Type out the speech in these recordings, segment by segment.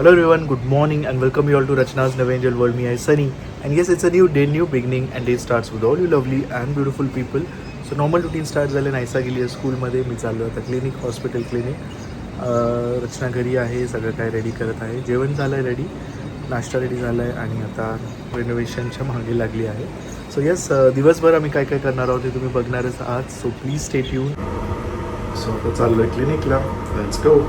Hello everyone, good morning and welcome you all to Rachna's Never Angel World. Me, I Sunny, and yes, it's a new day, new beginning, and day starts with all you lovely and beautiful people. So normal routine starts झाले. नायसा गेली आहे स्कूलमध्ये, मी चाललो आता clinic, hospital clinic. रचना घरी आहे, सगळं काय रेडी करत आहे. जेवण झालं आहे रेडी, नाश्ता रेडी झाला आहे आणि आता रेनोव्हेशनच्या मागे लागली आहे. सो येस, दिवसभर आम्ही काय काय करणार आहोत ते तुम्ही बघणारच आहात. So please stay tune. So आता चाललो आहे क्लिनिकला. Let's go.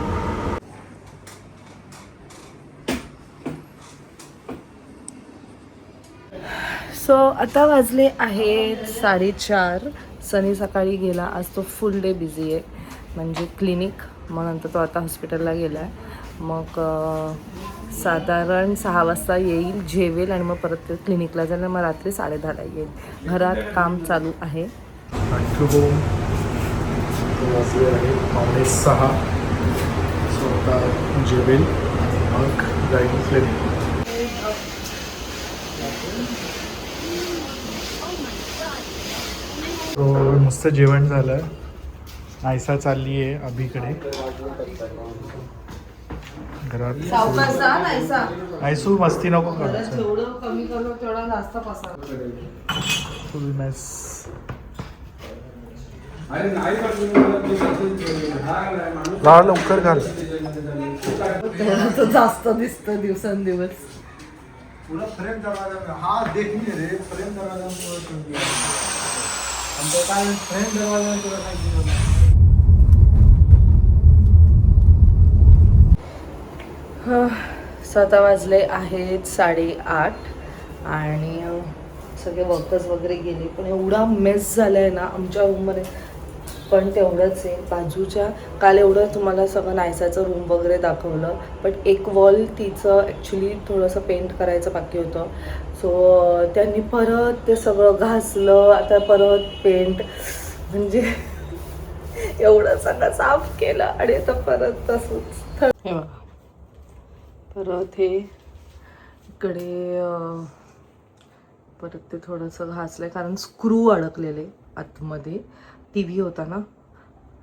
सो आता वाजले आहेत 4:30. सनी सकाळी गेला, आज तो फुल डे बिझी आहे, म्हणजे क्लिनिक, मग नंतर तो आता हॉस्पिटलला गेला आहे. मग साधारण 6 वाजता येईल, जेवेल आणि मग परत क्लिनिकला जाईल, मग रात्री 10:30ला येईल. घरात काम चालू आहे. वाजले आहे 5:45. सो आता जेवेल मग जाईल क्लिनिक. मस्त जेवण झालं. नायसा चालली आहे अभिकडे. घरात आयसू मस्ती नको कमी करू तेवढा जास्त फुल मेस. लवकर घाल. जास्त दिसतं दिवसेंदिवस. स्वतः वाजले आहेत 8:30 आणि सगळे वर्कर्स वगैरे गेले, पण एवढा मेस झाला आहे ना आमच्या रूममध्ये. पण तेवढंच आहे बाजूच्या, काल एवढं तुम्हाला सगळं नायसाचं रूम वगैरे दाखवलं, बट एक वॉल तिचं ॲक्च्युली थोडंसं पेंट करायचं बाकी होतं. सो त्यांनी परत ते सगळं घासलं, आता परत पेंट, म्हणजे एवढं सगळं साफ केलं आणि आता परत तसंच. हे बघा, परत हे इकडे परत ते थोडंसं घासलं, कारण स्क्रू अडकलेले आतमध्ये, टी व्ही होता ना,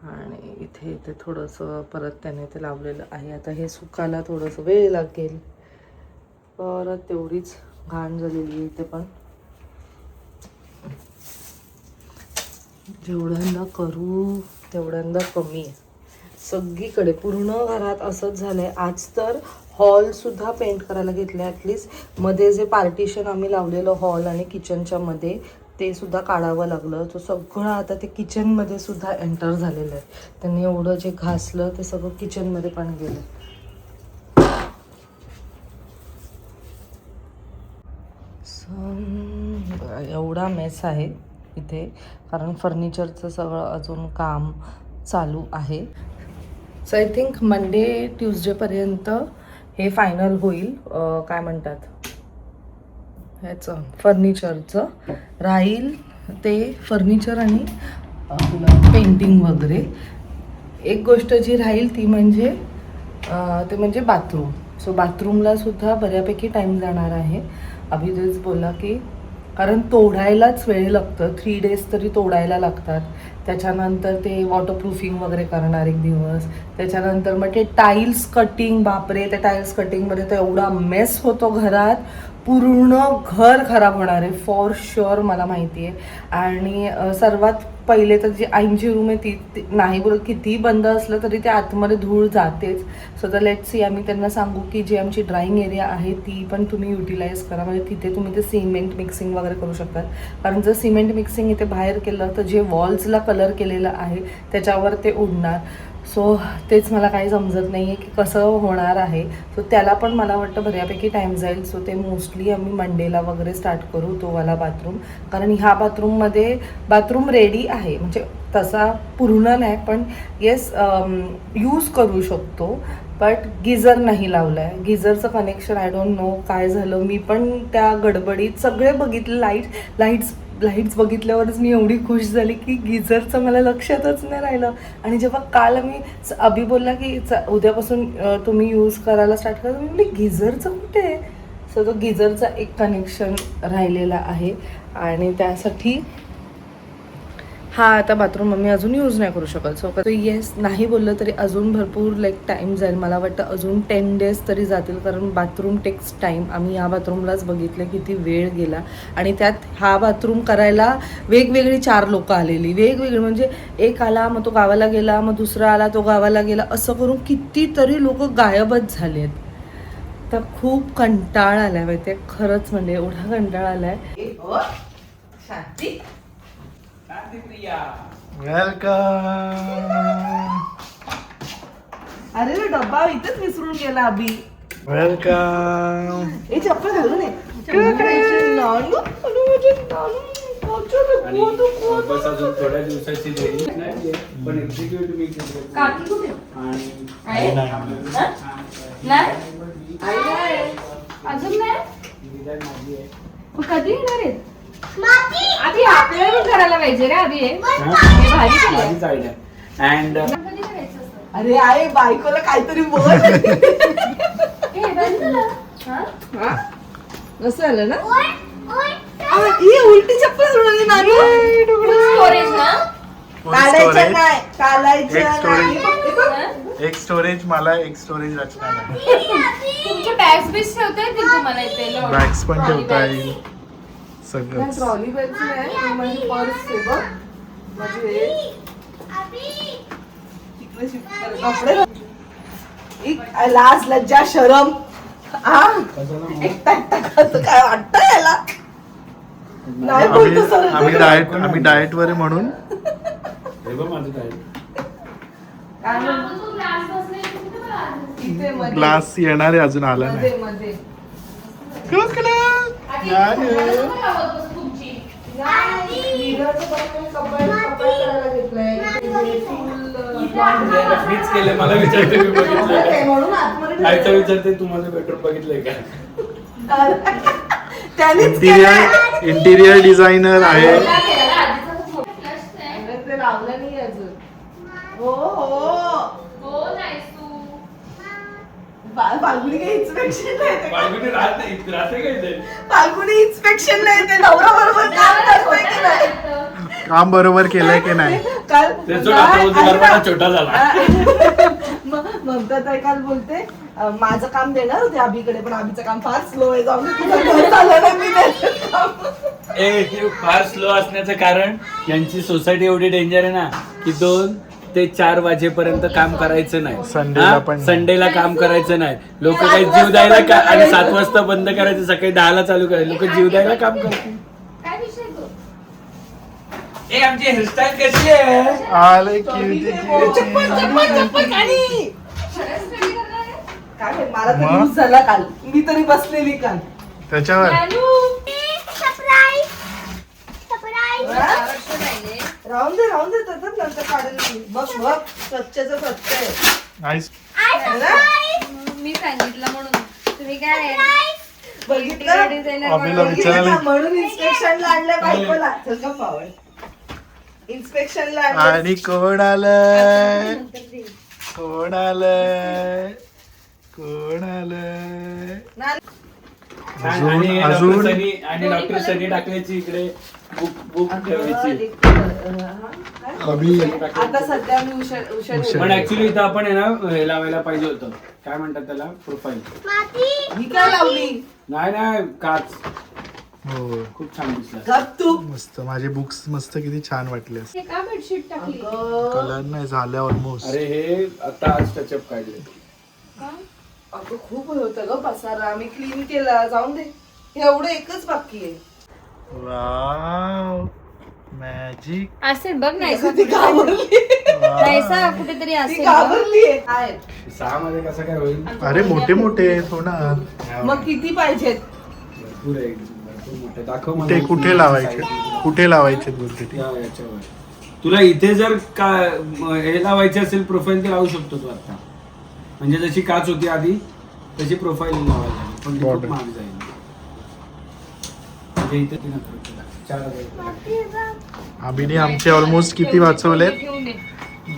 आणि इथे ते थोडंसं परत त्याने ते लावलेलं आहे. आता हे सुकायला थोडंसं वेळ लागेल. परत तेवढीच घाण झालेली आहे इथे, पण जेवढ्यांदा करू तेवढ्यांदा कमी आहे. सगळीकडे पूर्ण घरात असंच झालं आहे. आज तर हॉलसुद्धा पेंट करायला घेतलं आहे. ॲटलिस्ट मध्ये जे पार्टिशन आम्ही लावलेलं हॉल आणि किचनच्या मध्ये, ते सुद्धा काढावं लागलं. तो सगळं आता ते किचनमध्ये सुद्धा एंटर झालेलं आहे. त्यांनी एवढं जे घासलं ते सगळं किचनमध्ये पण गेलं. एवढा मेस आहे इथे, कारण फर्निचरचं सगळं अजून काम चालू आहे. सो आय थिंक मंडे ट्यूजडेपर्यंत हे फायनल होईल. काय म्हणतात ह्याचं, फर्निचरचं राहील ते, फर्निचर आणि पेंटिंग वगैरे. एक गोष्ट जी राहील ती म्हणजे ते म्हणजे बाथरूम. सो बाथरूमला सुद्धा बऱ्यापैकी टाईम जाणार आहे. अभिदेश बोलला की, कारण तोडायलाच वेळ लागतं, 3 days तरी तोडायला लागतात. त्याच्यानंतर ते वॉटरप्रूफिंग वगैरे करणार एक दिवस. त्याच्यानंतर मग ते टाईल्स कटिंग, बापरे, त्या टाईल्स कटिंगमध्ये तर एवढा मेस होतो घरात, पूर्ण घर खराब होणार आहे फॉर शुअर, मला माहिती आहे. आणि सर्वात पहिले तर जी आईंची रूम आहे ती नाही बोलत, कितीही बंद असलं तरी त्या आतमध्ये धूळ जातेच. सो तर लेट्स सी, आम्ही त्यांना सांगू की जी आमची ड्राइंग एरिया आहे ती पण तुम्ही युटिलाइज करा, म्हणजे तिथे तुम्ही ते सिमेंट मिक्सिंग वगैरे करू शकतात. कारण जर सिमेंट मिक्सिंग इथे बाहेर केलं तर जे वॉल्सला कलर केलेलं आहे त्याच्यावर ते उडणार. सो तेच मला काही समजत नाही आहे की कसं होणार आहे. सो त्याला पण मला वाटतं बऱ्यापैकी टाईम जाईल. सो ते मोस्टली आम्ही मंडेला वगैरे स्टार्ट करू तो वाला बाथरूम. कारण ह्या बाथरूममध्ये बाथरूम रेडी आहे, म्हणजे तसा पूर्ण नाही, पण येस यूज करू शकतो, बट गिझर नाही लावला आहे. गिझरचं कनेक्शन आय डोंट नो काय झालं. मी पण त्या गडबडीत सगळे बघितले, लाईट्स बघितल्यावरच मी एवढी खुश झाली की गिझरचं मला लक्षातच नाही राहिलं. आणि जेव्हा काल आम्ही, अभि बोलला की उद्यापासून तुम्ही यूज करायला स्टार्ट करा, मी म्हटली गिझरचं कुठे आहे. सो तो गिझरचा एक कनेक्शन राहिलेला आहे आणि त्यासाठी हा आता बाथरूम मम्मी अजून यूज नाही करू शकत. सो येस नाही बोललं तरी अजून भरपूर लाईक टाईम जाईल. मला वाटतं अजून 10 days तरी जातील, कारण बाथरूम टेक्स टाईम. आम्ही या बाथरूमलाच बघितलं किती वेळ गेला, आणि त्यात हा बाथरूम करायला वेगवेगळी 4 लोकं आलेली, वेगवेगळी म्हणजे एक आला मग तो गावाला गेला, मग दुसरा आला तो गावाला गेला, असं करून कितीतरी लोक गायबच झाले आहेत. तर खूप कंटाळा आलाय माहिती, खरंच म्हणजे एवढा कंटाळा आलाय. शांती वेलकम. अरे रे डब्बा इथेच विसरून गेला अभि. वेलकम. ए चप्पल घालून ये. बस अजून थोड्या दिवसाची देरी नाहीये, पण एक्झिक्यूटिव्ह मी काकी कुठे आहे? अजून नाही. कधी येणार आहेत? आधी आपल्याला पण करायला पाहिजे रे. आधी माझीच आयडिया. अँड अरे आहे बायकोला काहीतरी बोल. कसं आलं ना? ही उलटी चप्पल घालून आली नानू. स्टोरेज ना काढायचं नाही, काढायचं नाही. एक स्टोरेज मला, एक स्टोरेज रचना. तुमचे बॅग्स बीस ठेवता येतील तुम्हाला इथे बॅग्स पण ठेवता येईल सगळं. ट्रॉली बॅग नाही, माझी पर्स आहे बघ. माझी तिकडे शिफ्ट कर. कपडे लाज लज्जा शरम एकटा काय वाटतं याला? नाही बोलतो सर. आम्ही डाएट वर आहे म्हणून. हे बघ माझं काय ग्लास येणार आहे, अजून आला नाही. मध्ये मीच केलं. मला विचारते मी बघितलंय कायचं विचारते, तू माझं बेडरूम बघितलंय का? इंटिरियर डिझायनर आहे. ते लावलं नाही अजून. हो हो फाल्गुनी काही इन्स्पेक्शन नाही. बाळगुनी राहते काय ते? फाल्गुनी इन्स्पेक्शन नाही, ते नवरा बरोबर काम करतोय की नाही. काम बरोबर केलंय की नाही? काल छोटा झाला. ममता ताई काल बोलते माझं काम देणार होते अभिकडे, पण अभिचं काम फार स्लो आहे. जाऊन तुझं घर चाललं नाही, मी त्याचं काम. हे फार स्लो असण्याचं कारण यांची सोसायटी एवढी डेंजर आहे ना की 2 ते 4 वाजेपर्यंत काम करायचं नाही. संडेला पण संडेला काम करायचं नाही. लोक काही जीव द्यायला आणि 7 वाजता बंद करायचं, सकाळी 10ला चालू करायचं. लोक जीव द्यायला काम करतील. काय विषय तो? ए आमची हेअरस्टाईल कशी आहे? आले चप्पल खाली. काय मला तर मग? यूज झाला काल, मी तरी बसलेली काल त्याच्यावर. राहून दे तसंच नंतर काढून घे. बघ बघ स्वच्छचं स्वच्छ आहे. नाईस. मी सांगितलं म्हणून तुम्ही काय बघितलं अभिला विचारायला म्हणून इन्स्पेक्शनला आणलं बायकोला. चल का पावड इन्स्पेक्शनला आणलं. आणि कोण आलंय? कोण आलंय? कोण आलंय? अजून आणि डॉक्टर सनी टाकल्याची इकडे बुक ठेवायची. अभि आता सध्या मी उशीर पण ऍक्च्युली इथं आपण आहे ना हे लावायला पाहिजे होतं. काय म्हणतात त्याला? प्रोफाईल. ही काय लावली? नाही काच. हो खूप छान दिसला. गप तू. मस्त. माझे बुक्स मस्त किती छान वाटले. हे का बेडशीट टाकली? कलर नाही झाले ऑलमोस्ट. अरे हे आता आज टचअप काढले. अगं खूप होतं ग पसारा, आम्ही क्लीन केला. जाऊन दे, एवढं एकच बाकी आहे. Wow magic. असेल बघ नाही ती घाबरली. नाहीसा कुठेतरी ती असेल. घाबरली आहे. 6 मध्ये कसं काय होईल? अरे मोठे मोठे होणार. मग किती पाहिजेत? भरपूर आहे, भरपूर मोठे. दाखव मला. ते कुठे लावायचे? कुठे लावायचे बोलते ते? याच्यावर. तुला इथे जर का हे लावायचे असेल प्रोफाईल, ते लावू शकतो तू आता. म्हणजे जशी काच होती आधी तशी प्रोफाईल लावायला, पण ती खूप महाग जाईल. म्हणजे इथे 4,000. अभिने आमचे ऑलमोस्ट किती वाचवलेत?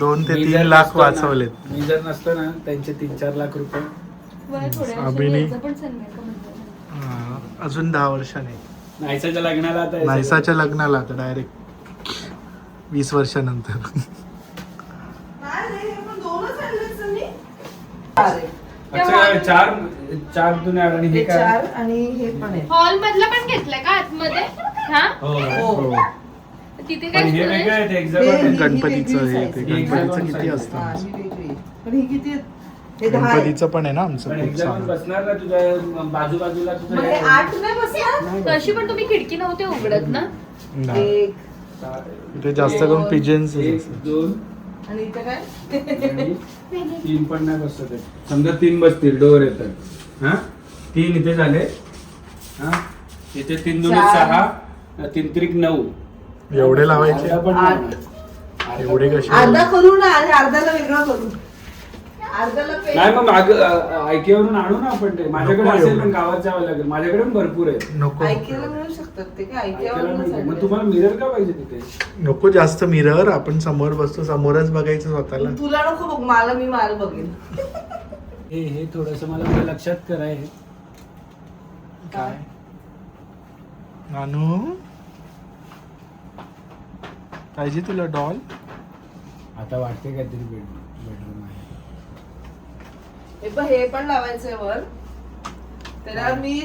2 ते 3 लाख वाचवलेत. मी जर नसतो ना त्यांचे 3-4 लाख रुपये. अभिने पण अजून 10 वर्षाने नायसाच्या लग्नाला आता नायसाच्या लग्नाला आता डायरेक्ट 20 वर्षानंतर. नाही रे, हे पण 2च आणलेत ना मी. अरे, अच्छा, चार तुम्ही आणि हे हे काय 4 आणि हे पण आहे. हॉल मधला पण घेतलाय का आतमध्ये? हा हो तिथे पण काय हे store आहे? वेगळं आहे ते हे- एक्झाम गणपतीचं वेगळी हे size ते आहे. गणपतीचं किती हा, असतं ही वेगळी आहे. पण ही किती आहे? हे 10 आहे. गणपतीचं पण आहे ना आमचं पण खूप एक्झाम छान. बसणार ना तुझ्या बाजूबाजूला तुझं मग हे हे- 8 नाही बसणार? नाही तशी बसणार. पण तुम्ही खिडकी नव्हते उघडत ना. नाही. 1 इथे जास्त करून पिजन्स 1, 2 आणि इथं काय? आणि 3 पण नाही बसत आहे. समजा 3 बसतील डोअर येतात हा 3 इथे झाले हा इथे 3 2 चार. 6 3 त्रिक 9 एवढे लावायचे अर्धा पण आठ. नाही. अर्धा एवढे पण कसे? नाही. अर्धा करू ना आणि अर्ध्याला वेगळा करू. अर्ध्याला नाही मग आयकेवरून आणू ना आपण ते माझ्याकडे नको असेल एवढं. पण गावात जावं लागेल माझ्याकडे पण भरपूर आहे नको ऐकायला मिळू शकतात ते काय ऐकायला ऐकायला मिळते. मग तुम्हाला मिरर का पाहिजे तिथे नको जास्त मिरर. आपण समोर बसतो, समोरच बघायचं स्वतःला. तुला नको बघ मला मी माल बघेन. हे थोडस मला लक्षात कराय काय नानू पाहिजे तुला डॉल? आता वाटते काहीतरी बेडरूम आहे हे पण लावायचंय वर त्याला मी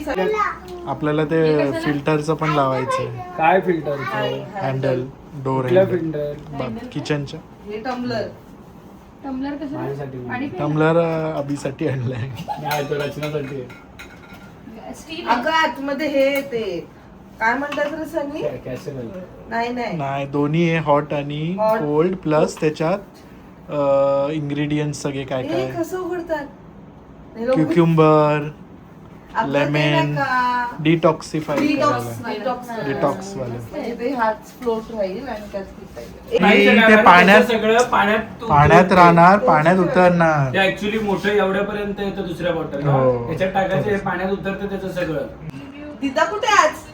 आपल्याला ते फिल्टरचं पण लावायचंय. काय फिल्टर हँडल, डोर कुठल्या हँडल फिल्टर किचनच्या. हे टम्बलर टम्बलर कसं माझ्यासाठी पाणी टम्बलर अभिसाठी आणलाय. नाही तो रचनासाठी स्टील अगं आतमध्ये हे ते काय म्हणतात रे सनी? कॅसेबल नाही नाही नाही, दोन्ही आहे हॉट आणि Hot. कोल्ड प्लस त्याच्यात इंग्रेडियंट सगळे काय हे काय. कसं उघडतात? हे लोक- क्युक्युम्बर, आपलं ते नाही लेमन, का? डिटॉक्सिफाय डिटॉक्स करायला. डिटॉक्स डिटॉक्स वाले. म्हणजे ते हात फ्लोट राहील आणि त्यात पिता येईल. नाही, ते ते काय पाण्यात- त्याचं सगळं पाण्यात राहणार, पाण्यात उतरणार. ते ऍक्च्युली मोठं एवढ्यापर्यंत येतं दुसऱ्या बॉटल हो. त्याच्यात टाकायचं हे पाण्यात उतरतं त्याचं सगळं दिदा कुठे आज?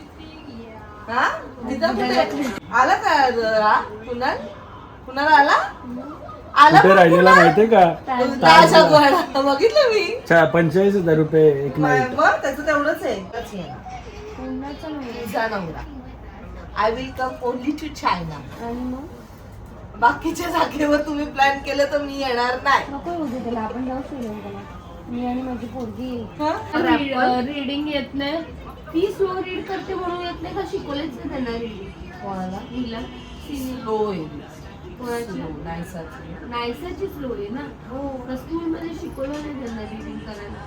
हा दिदा कुठे आला का? कुणाल कुणाल आला आला कुठे पण राहिलेला कुणाल? माहितीये का ताजा गोळा बघितलं मी 45,000 रुपये एक नाईट मग त्याचं तेवढंच आहे तुझा नवरा I will come only to China. आणि मग बाकीच्या जागेवर तुम्ही प्लॅन केलं तर मी येणार नाही. नको होते त्याला आपण जाऊ श्रीलंकेला. मी आणि माझी पोरगी हं? रीडिंग येत नाही. ती स्लो रीड करते म्हणून येत नाही का? शिकवलेच नाही त्यांना रीडिंग. कोणाला? हिला स्लो आहे कोणाची? स्लो नाहीसाची. नायसाची स्लो आहे ना. हो स्कूल मध्ये शिकवलं नाही त्यांना रीडिंग करायला.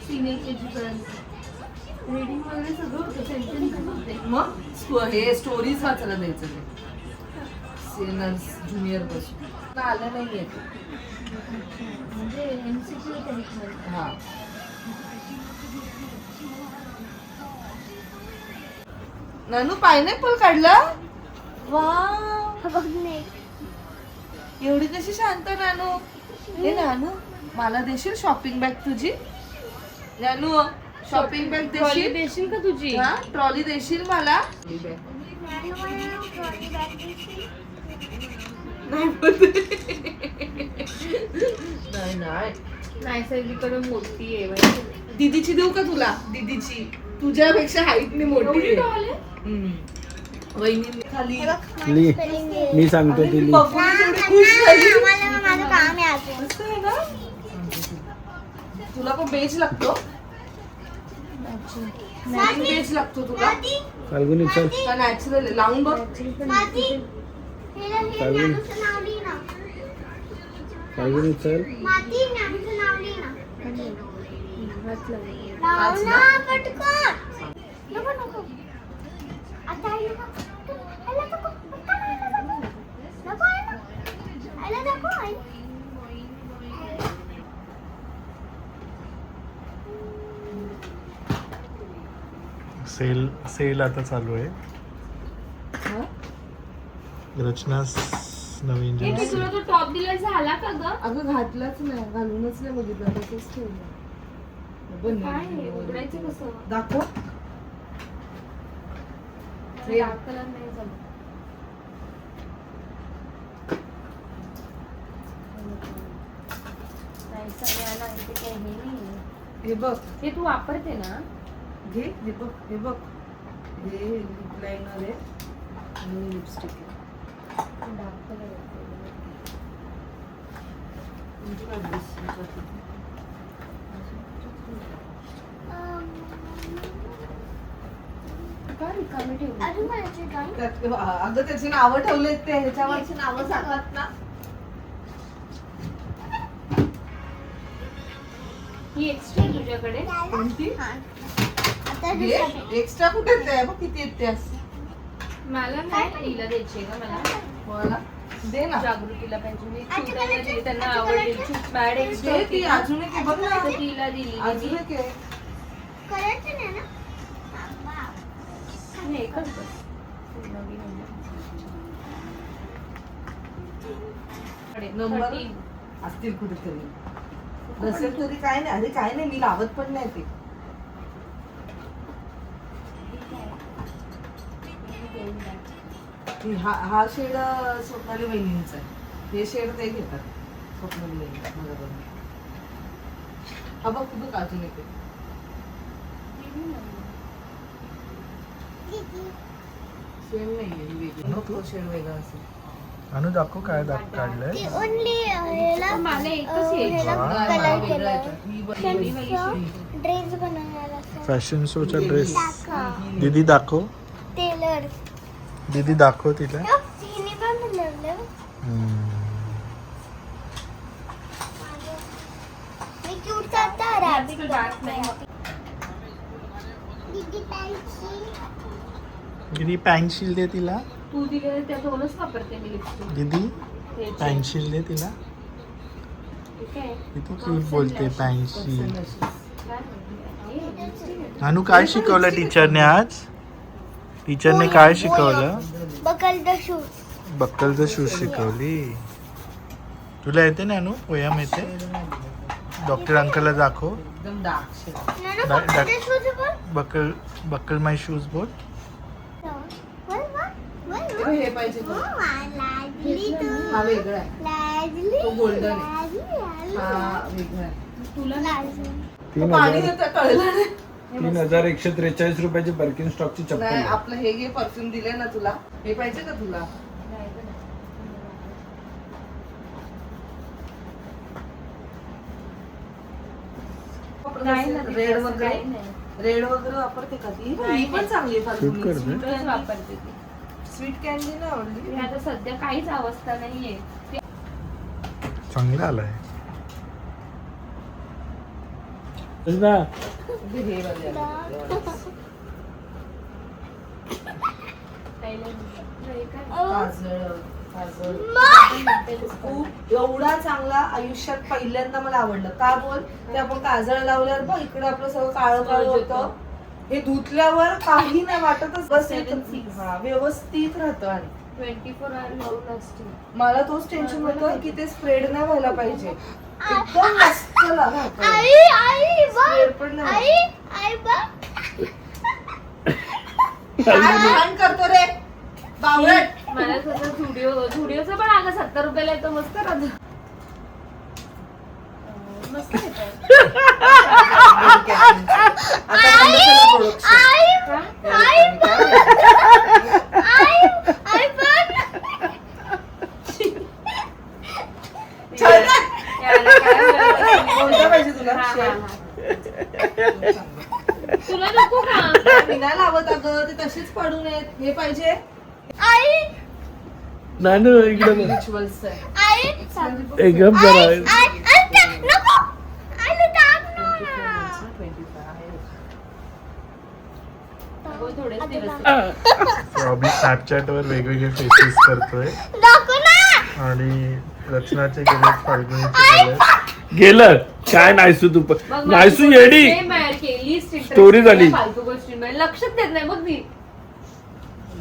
सिनियर केजी पर्यंत रीडिंग वगैरे सगळं होतं. सेंटेन्स होते. मग हे स्टोरीज वाचायला द्यायचं ते सिनियर्स ज्युनियर पासून आलं नाही येत. म्हणजे MCQ टेक्निक. हा नानू पायनॅपल काढलं वा एवढी कशी शांत नानू. हे नानू मला देशील शॉपिंग बॅग तुझी? नानू शॉपिंग बॅग ट्रॉली देशील? देशील का तुझी? हा ट्रॉली देशील मला? नाही बोलते. नाही नाही नायसाकडे मोठी आहे माहिती. दीदीची देऊ का तुला? दीदीची तुझ्यापेक्षा हाईटने मोठी एवढी आहे. tall आहे? वहिनी खाली मी सांगतो ती बघून एवढी खुश झाली. माझं काम आहे अजून. मस्त आहे ना? तुला पण बेज लागतो? बेज लागतो तुला फाल्गुनी चल का नॅचरल आहे? लावून बघ. माती. हिला हे चालेल. नानूचं नाव लिही ना. फाल्गुनी चल माती, नानूचं नाव लिही ना. हात लाव. लाव ना पटकन. नको नको. आता आई नको. आईला नको. पटकन आईला नको. नको आईला. आईला नको आई. सेल आता चालू आहे. रचना नवीन ए, मी जीन्स. तुला तो टॉप दिला झाला का ग? अगं घातलाच नाही, घालूनच नाही बघितलं, तसंच ठेवलं. बघ ना. काय आहे? उघडायचं कसं? दाखव. हे dark color नाही जमत. नाहीसा मिळाला आणि ते काही हे नाहीये. हे बघ, हे तू वापरते ना? घे, हे बघ, हे बघ. हे लिप लायनर आहे आणि लिपस्टिक आहे. अजून कोणाची drawing? अगं त्याची नावं ठेवलेत ते ह्याच्यावरची नावं सांगत ना. ही एक्स्ट्रा तुझ्याकडे कोणती? हा. आता दुसरं. एक्स्ट्रा कुठे येते बघ किती येते असं. मला नाही हिला द्यायची का मला मला दे ना. जागृतीला पाहिजे मी चिवट्याला दिली त्यांना आवडली मॅड एक्स्ट्रा दे ती अजून एक आहे बघ ना. तिला दिली अजून एक आहे. करायचं नाही ना? हा, मी एकच बस. नवीन नंबर 13. असतील कुठेतरी. नसेल तरी काय नाही. अरे काय नाही मी लावत पण नाही ते. हा शेड स्वप्नाली वहिनींचा आहे. हे शेड ते घेतात स्वप्नाली वहिनी मला बघ. हा बघ कुठं अजून येते. सेम नाहीये ही वेगळी. तो शेड वेगळा असेल. अनु दाखव काय काढलंय. ती only ह्याला मला एकच यायची. ह्याला वा. कलर वेगळा केलाय. येतो. ही बघ. ड्रेस बनवणार असं. फॅशन शोचा ड्रेस. दाखव. दीदी दाखव. टेलर. दीदी दाखव तिला. हिने पण बनवलं. मी क्यूट आता रॅबिट डार्क नाही दीदी पेन्सिल. दीदी पेन्सिल दे तिला. तू दिले त्या दोनच वापरते मी लिपस्टिक दीदी पेन्सिल दे तिला. किती क्यूट बोलते पेन्सिल. अनु काय शिकवलं टीचरने आज. टीचरने काय शिकवलं. Buckle the shoes. बक्कलचं शूज शिकवली. तुला येते ना अनु पोयम येते. डॉक्टर अंकलला दाखव. एकदम डार्क शेड. नाना दा- बकल दा- द शूज बोल. बक्कल बक्कल माय शूज बोल. हे पाहिजे बघ. लाजली तू. हा वेगळा आहे. लाजली. तो golden आहे. लाजली. हा वेगळा आहे. तुला लाजली. तो पाणी देतं कळलं नाही. 3143 रुपयाची बर्किन स्टॉकची चप्पल नाही आहे. आपलं हे घे परफ्यूम दिले ना तुला. हे पाहिजे का तुला. नाही ना, रेड तसं वगैरे काही नाही. रेड वगैरे वापरते का ती. नाही, ही पण चांगली आहे Shoot करते. परफ्यूम. तूच वापरते ती. स्वीट कॅन्डी नाही आवडली. मी आता सध्या काहीच अवस्था नाहीये चांगला आलाय. हे वाले आले. काजळ काजळ खूप एवढा चांगला आयुष्यात पहिल्यांदा मला आवडलं. का बोल ते आपण काजळ लावल्यावर बघ इकडे आपलं सगळं काळं काळं होतं. हे धुतल्यावर काही नाही वाटतच. बस 7-6. हा व्यवस्थित राहतं. आणि 24 hour long lasting. मला तोच टेन्शन होतं की ते स्प्रेड नाही व्हायला पाहिजे. एकदम मस्त राहतं. आई आई स्प्रेड बघ. पण नाही आई आई बघ. काय घाण करतो रे बावळट. मला तसं झुडिओचं पण अगं 70 रुपयाला येतो मस्त राहतं. मस्त येतं. आता बंद केलं प्रोडक्शन. आई का? आई आई बघ. याला काय बोलायचं? कोणता पाहिजे तुला? हा, हा, शेड. हा. तुला नको का मी नाही लावत अगं ते तशीच पडून आहेत. हे पाहिजे आई नानू इकडे रिच्युअल्स आहे. आई एकदम आई आई आई नको. आई टाक ना. 25 आहे. अगं, थोडेच दिवस रॉबी स्नॅपचॅट वर वेगवेगळे फेसेस करतोय. नको ना. आणि रचनाचे गेले फाल्गुनीचे गेले. गेलं काय नायसू तू बघ, नायसू माझी येडी. सेम आहे की, least interest Story झाली. फालतू गोष्टींमध्ये लक्षच देत नाही बघ मी.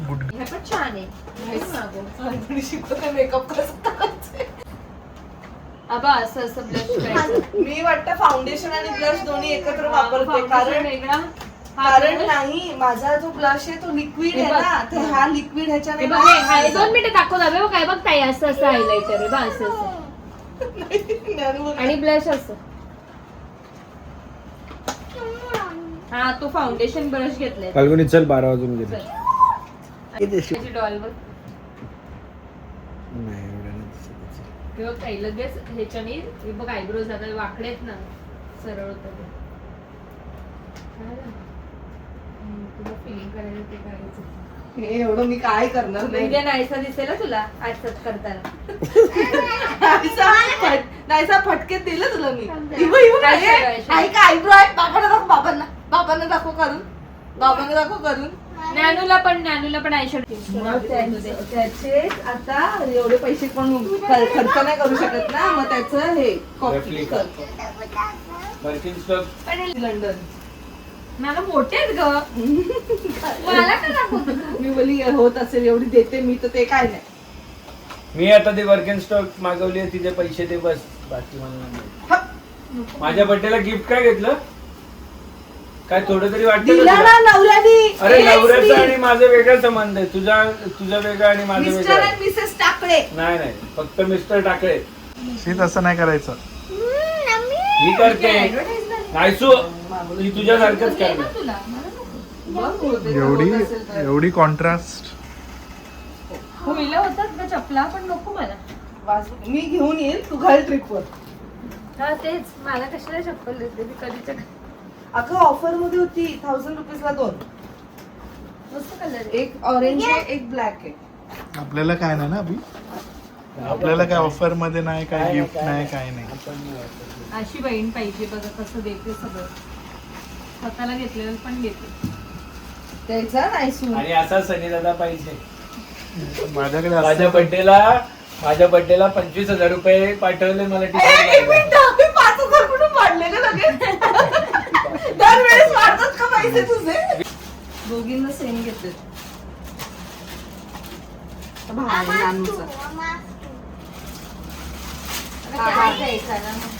गुड. हे पण छान आहे. हेच मागव. फाल्गुनी शिकवते मेकअप कसं करायचं. आबा असं असं ब्लश करायचं. मी वाटतं फाउंडेशन आणि ब्लश दोन्ही एकत्र हा, वापरते. foundation कारण वेगळा. हा कारण brush. नाही माझा जो ब्लश आहे तो लिक्विड हे आहे बघ. ना. ते हा लिक्विड ह्याच्याने हे बघ, हे 2 मिनिटं दाखवत बघ काय बघ ताई असं असं हायलायटर आहे बघ असं असं. आणि ब्लश असं. हा तो फाउंडेशन ब्रश घेतलाय. फाल्गुनी चल 12 वाजून गेले. त्याची डॉल बघ. नाही एवढं नाही दिसत. किंवा काही लगेच ह्याच्याने हे बघ आयब्रोज आता वाकडे आहेत ना, सरळ होतं ते. तुला फिलिंग करायला ते करायचं. हे एवढं मी काय करणार नाही. उद्या नाहीसा दिसेल ना तुला आजच करताना. नाहीसा फटके दिलं तुला मी. समजा. इवं, इवं, काय काय शिवाय, आहे? शिवाय. आई का आयब्रो आहे? बाबांना दाखव करून. बाबांना दाखव करून. ज्ञानूला पण आयशॅडो. त्याचे आता एवढे पैसे पण खर्च नाही करू शकत ना, मग त्याचं हे कॉपी Replica. करतो. बर्किन्स्टॉक लंडन. मला मोठे आहेत ग. मला का दाखवतो तू? मी बोली होत असेल एवढी देते मी, तर ते काय नाही. मी आता ते बर्किन्स्टॉक मागवली आहे, तिचे पैसे दे बस, बाकी मला नाही. माझ्या बर्थडेला गिफ्ट काय घेतलं? काय थोडं तरी वाटतं का दिला तुला? ना नवऱ्यानी. अरे हेच नवऱ्याचा मी. आणि माझा वेगळा संबंध आहे. तुझा वेगळा आणि माझा मिस्टर वेगळा आणि आहे. मिसेस टाकळे. नाही फक्त मिस्टर टाकळे. शी तसं नाही करायचं. ही करते Advertise झाली. नायसू, ही तुझ्यासारखंच दे ना करते. तुला, मला नको. बघ, होते तर होत असेल तर. एवढी कॉन्ट्रास्ट. होईला होतात ना चपला, पण नको मला. मी घेऊन येईल, तू घाल ट्रिपवर. हा तेच, मला कशाला चप्पल देते मी कधीच्या. अगं ऑफर मध्ये होती 1000 रुपीजला 2. मस्त कलर. एक ऑरेंज आहे, एक ब्लॅक आहे. आपल्याला काय नाही ना अभि, आपल्याला काय ऑफर मध्ये नाही, काय गिफ्ट नाही, काय नाही. अशी बहीण पाहिजे बघा, कसं देते सगळं. स्वतःला घेतलेलं पण घेते. त्याचा नाही सूट. आणि असा सनी दादा पाहिजे. माझ्याकडे माझ्या बर्थडेला 25,000 रुपये पाठवले मला एक मिनिट, मी 5000 कुठून वाढले का लगेच? दरवेळेस वाढतात का पैसे तुझे? दोघींना सेम घेतले. भाई नानूचा. काय घ्यायचा ना मग.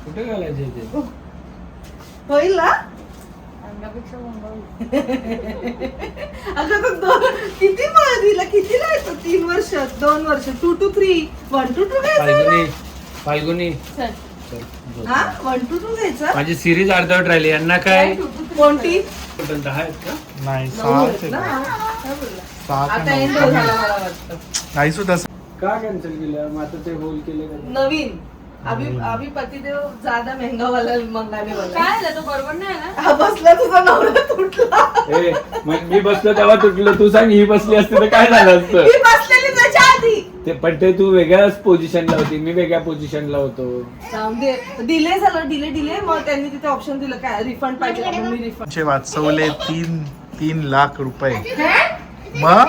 कुठे घालायचे ते? होईल ना? अंगापेक्षा मुंबई होईल. अगं तो किती दिला, कितीला येतो? 3 वर्ष, 2 वर्ष, 2 to 3, 1 to 2 घ्यायचं. फाल्गुनी चल. हा 1 to 2 घ्यायचं. माझी सिरीज अर्धवट राहिली. यांना काय कोणती? 10 आहेत का? नाही, 9 6 आहेत ना? काय बोलला? 6 आता एंड झाला मला वाटतं. नाही सु तसं. का कॅन्सल केलं? मग आता ते होल केले का? नवीन अभी पतिदेव ज्यादा महंगा वाला मंगाने वाला. काय झालं, तो बरोबर नाही आला. हा बसला तुझा नवरा तुटला. ए, मग मी बसलो तेव्हा तुटलं. तू सांग, ही बसली असती तर काय झालं असतं? मी बसलेली त्याच्या आधी. ते पण ते तू वेगळ्याच पोझिशनला होती, मी वेगळ्या पोझिशनला होतो. जाऊन दे. डिले झालं, डिले मग त्यांनी तिथे ऑप्शन दिलं काय रिफंड पाहिजे का? मग मी रिफंड. वाचवले 3 लाख रुपये. मग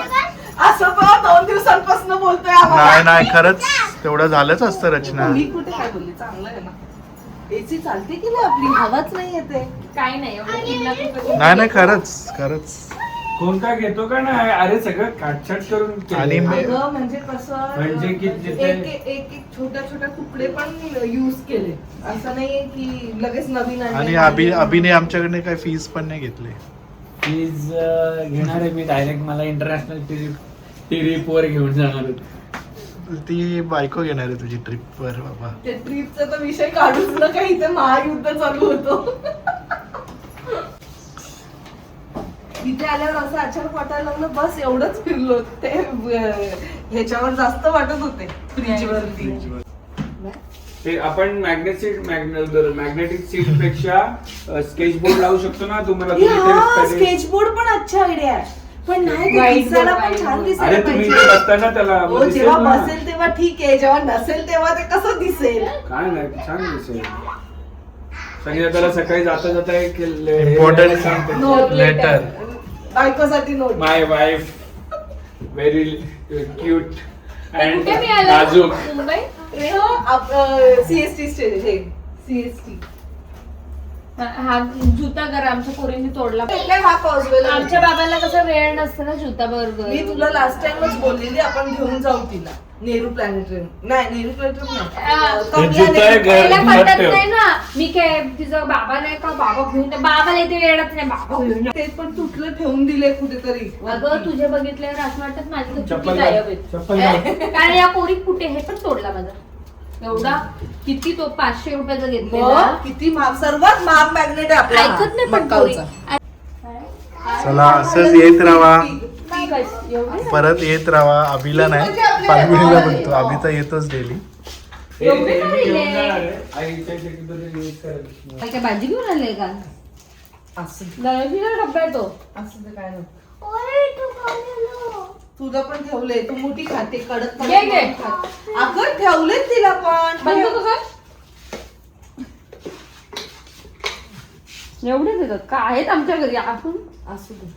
असं पण 2 दिवसांपासून बोलतोय आम्हाला. नाही खरंच तेवढं झालंच असतं रचना. मी कुठे काय बोलली? चांगलं आहे ना. एसी चालते की नाही आपली? हवाच नाही येते. काय नाही एवढं 3 लाख रुपये. नाही खरंच. कोण काय घेतो का नाही? अरे सगळं काटछाट करून केलंय. आणि मी- अगं म्हणजे कसं म्हणजे की जिथे- एक छोट्या तुकडे पण युज केले. असं नाहीये की लगेच नवीन आणि अभिने आमच्याकडे काही फीस पण नाही घेतली. फीज घेणार आहे मी डायरेक्ट. मला इंटरनॅशनल ट्रिप वर घेऊन जाणार होते. ती बायको घेणार आहे तुझी ट्रिप वर बाबा. ते ट्रिपचा तर विषय काढूच नका, इथे महायुद्ध चालू होतो. इथे आल्यावर असं अचानक वाटायला लागलं बस एवढंच फिरलो. ते ह्याच्यावर जास्त वाटत होते फ्रीजवरती. ते आपण मॅग्नेटिक सीट पेक्षा स्केचबोर्ड लावू शकतो ना तुम्हाला. स्केचबोर्ड पण अच्छा आयडिया आहे, पण नाही ते Whiteboard, दिसायला पण whiteboard. छान अरे दिसायला तुम्ही पाहिजे. इथे बसताना त्याला हो, दिसेल जेव्हा ना. बसेल तेव्हा ठीक आहे, जेव्हा नसेल तेव्हा ते कसं दिसेल? काय नाही, छान दिसेल. संगीताला सकाळी जाता जाता एक Important सांगते. Note letter. बायकोसाठी note. My wife very cute ते अँड कुठे मिळालं? नाजूक. मुंबई. सीएसटी स्टेज हे सीएसटी. हा जुता घर आमच्या पोरींनी तोडला. हा कॉजवेल. आमच्या बाबांना कसं वेळ नसतं ना जुता बरोबर. मी तुला लास्ट टाइमच बोललेली आपण घेऊन जाऊ तिला नेहरू प्लॅनेटरियम. नाही नेहरू प्लॅनेटरियम नाही, कमला जुता आहे नेहरू. घर. त्याला घरात पटत ठेव. नाही ना. मी काय तिचं बाबा नाही का, बाबा घेऊन बाबाला इथे वेळच नाही, बाबा घेऊन ये. ते पण तुटलं ठेवून दिले कुठेतरी. अगं तुझे बघितल्यावर असं वाटत माझी तर चप्पल चुकी घाल. गायब आहे. चप्पल घाल. कारण या पोरी कुठे हे पण तोडला माझा. एवढा किती तो 500 रुपयाचा घेतलेला. मग किती महाग, सर्वात महाग मॅग्नेट आहे आपला. ऐकत नाही पण पोरी. मक्कावचा. चला असंच येत राहा. कशी एवढी परत येत राहा. अभिला नाही, फाल्गुनीला म्हणतो. अभि तर येतोच डेली. एवढी का दिले? आईच्या इथे कुठेतरी use करायला. काय भाजी घेऊन आले का असं दळवीला डब्बा येतो असं तर काय नाही. ओय, तू खाल्लेलं. तुझं पण ठेवलंय, तू मोठी खाते कडक घे, घे. अगं ठेवलेत तिला पण बंद कसं एवढे देतात का आहेत आमच्या घरी आपण असू दे.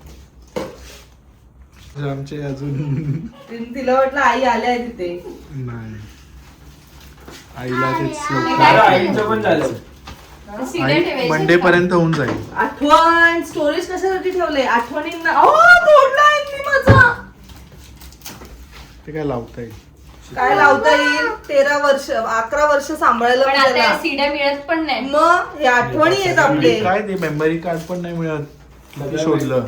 आमचे अजून तिला वाटलं आई आल्या तिथे. नाही, आईला तेच अरे, आईचं पण झालं. मंडे पर्यंत होऊन जाईल. आठवण स्टोरेज कशासाठी ठेवलंय? आठवणींना तोडलाय मी माझा. ते काय लावता येईल. काय लावता येईल? 13 वर्ष 11 वर्ष सांभाळायला पण मी आता या त्याला. सीड्या मिळत पण नाही मग हे आठवणी आहेत आपले. काय ते मेमरी कार्ड पण नाही मिळत. लगेच शोधलं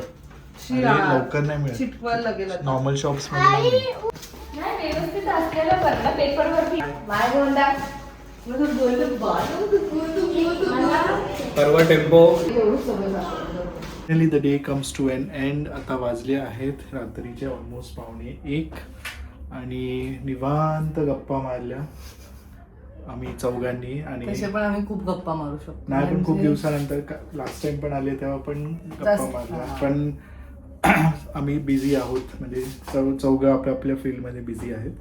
शिरा. आणि लवकर नाही मिळत. चिटवायला लागेल आता. नॉर्मल शॉप्स मध्ये नाही मिळत. नाही व्यवस्थित असलेलं बरं ना पेपरवरती माय गोंडा परवा tempo Finally the day comes to an end. आता वाजले आहेत रात्रीचे ऑलमोस्ट 12:45 आणि निवांत गप्पा मारल्या आम्ही चौघांनी. आणि तसे पण आम्ही खूप गप्पा मारू शकतो. नाही पण खूप म्हणजे दिवसानंतर लास्ट टाइम पण आले तेव्हा पण गप्पा जास्त, मारल्या. हा. पण आम्ही बिझी आहोत, म्हणजे चौघं आपल्या फील्डमध्ये बिझी आहेत.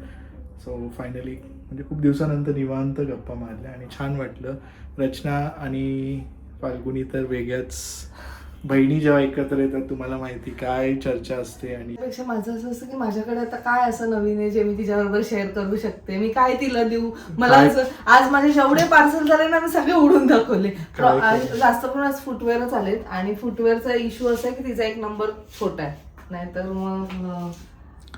सो फायनली म्हणजे खूप दिवसानंतर निवांत गप्पा मारल्या आणि छान वाटलं. रचना आणि फाल्गुनी तर वेगळ्याच. बहिणी जेव्हा एकत्र येतात तुम्हाला माहिती काय चर्चा असते. आणि पेक्षा माझं असं असं की माझ्याकडे आता काय असं नवीन आहे जे मी तिच्याबरोबर शेअर करू शकते. मी काय तिला देऊ? मला काय? असं आज माझे जेवढे पार्सल झाले ना मी सगळे उडून दाखवले. काय आज करू? जास्त पण आज फुटवेअरच आलेत आणि फुटवेअरचा इश्यू असा आहे की तिचा एक नंबर छोटा आहे. नाहीतर मग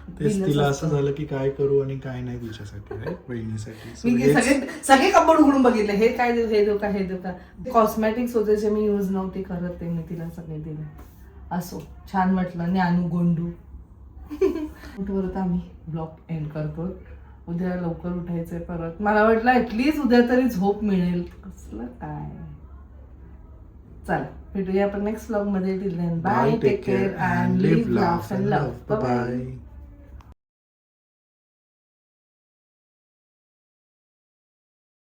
तेच दिलंच तिला असतं. असं झालं की काय करू आणि काय नाही तिच्यासाठी, right? बहिणीसाठी. So मी हेच- सगळे कपड उघडून बघितले. हे काय देऊ, हे देऊ का, हे देऊ का. कॉस्मॅटिक्स होते जे मी यूज नव्हते करत ते मी तिला सगळे दिले. असो छान म्हटलं. ज्ञानू गोंडू उठवरत आम्ही ब्लॉग एंड करतो. उद्या लवकर उठायचंय परत. मला वाटलं ऍटलीस्ट उद्या तरी झोप मिळेल. कसलं काय. चला भेटूया आपण नेक्स्ट ब्लॉग मध्ये. Till then bye, take care and live laugh and love. Bye bye.